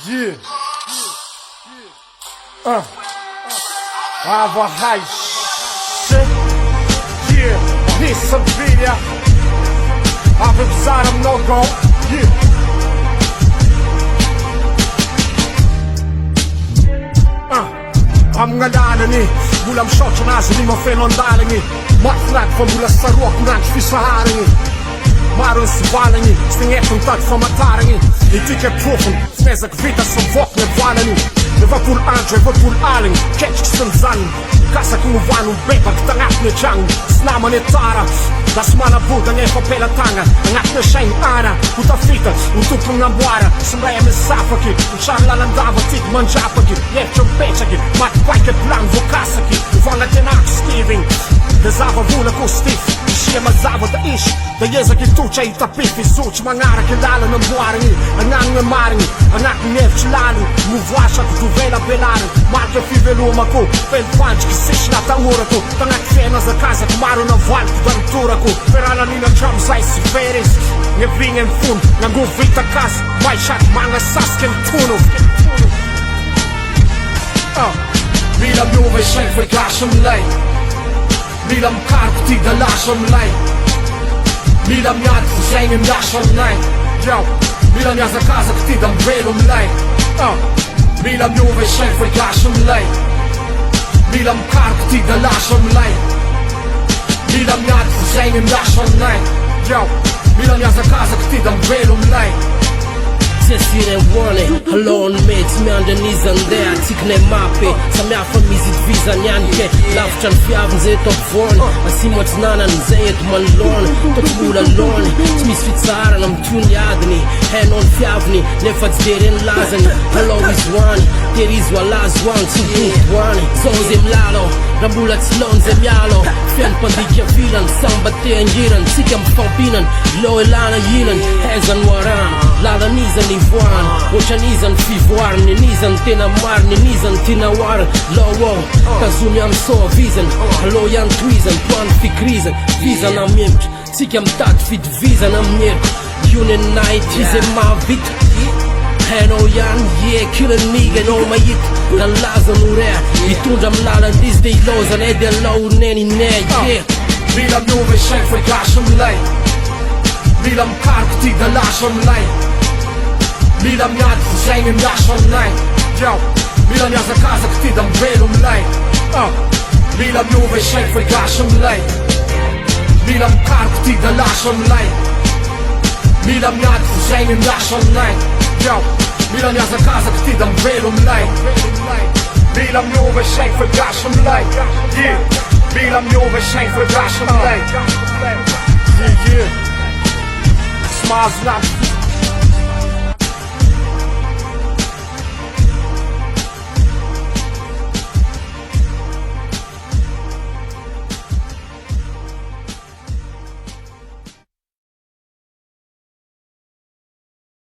Yeah. Ava haj Yeah. Nisam bilja A vepzara mnogo Yeah. Mga lalani Mula mshoqë nazi një më fenon dalëngi Matë flat fa mula sarua kuran që fitsaharana Marën si valëngi Së njetën të të famatarëngi I ti ke profën Snezëk vita së vok në valëni Në vëpull anqë e vëpull alëngi Keq kësë në zanë Kasa ku më vanu beba këta ngatë në qangë Snamën e tara Das mana buta nje fa pela tanga Ngatë në shenjë ana Ku ta fita U tukë nga mbuara Së mreja me safëki Në qarë lalandava tik më në gjapëki Jef që më peqëki Matë pajke plan vokasëki Në vangat e nakë skiving Dhe zava vune ku stif Shie më zava të ish Dhe jezë ki tu që i tapifi Su që ma ngara ke lalë në mbuarëngi A ngang në marëngi A ngak në njef që lalë Mu vashat du vela belarën Marke fi velu më ku Fel fan që kësish nga ta urë tu Të ngak fena zë kazak Maru në valë të dërëtura ku Perana një në gjam zaj si feris Një vingë në fund Nga ngu vita kas Maj qak manga saske në tunu Mila mjuve shenjë për gashëm lej Mila më karë këti dhe lashëm lej Mila më jatë të zhenjë më lashëm lej Mila më jazë kaza këti dhe më velu më lej Mila mjuve shenjë për gashëm lej Mila më karë këti dhe lashëm lej Mila më jatë të zhenjë më lashëm lej Mila më jazë kaza këti dhe më velu më lej Qesire vone, halon me që me andënizën dhea Tsikn e mapi, sa mja fëmizit vizan janë ke Laf që në fjavë në zetë të vone Asi më që nana në zetë më lone Të të mula lone, që mis fitsaharana më t'ju njadni Henon fjavni, ne faq derin lazani Hello is one, there is one last one Që t'u t'wani, zozim lalo Rambulat s'lon zemjalo Fjen pëndikja filan, samba te njërën Cikja më fampinën, lo e lana jinën Hezan waran, lada nizën i vuan O që nizën fivuar, një nizën tina marë Një nizën tina warë, lo wow Ka zum jam so vizën, lo janë twizën Tuan fi krizën, vizën a mjemq Cikja më tatë fit vizën a mjemq June night, ize ma vit Heno janë, killën nigën o ma jit Në lazën u rea I tundra më lalën dis dhe I lozën E dhe lo u neni ne Mila mjuve shenjë për gashëm lej Mila më karë këti dhe lashëm lej Mila më jatë të zhenjë më lashëm lej Mila më jazë kaza këti dhe më velu më lej Mila mjuve shenjë për gashëm lej Mila më karë këti dhe lashëm lej Mila më jatë të zhenjë më lashëm lej Mila më jazë kaza këti dhe më velu më lej Mila mjuve shenjë për gashëm lej Mila mjuve shenjë për gashëm lej Smaz not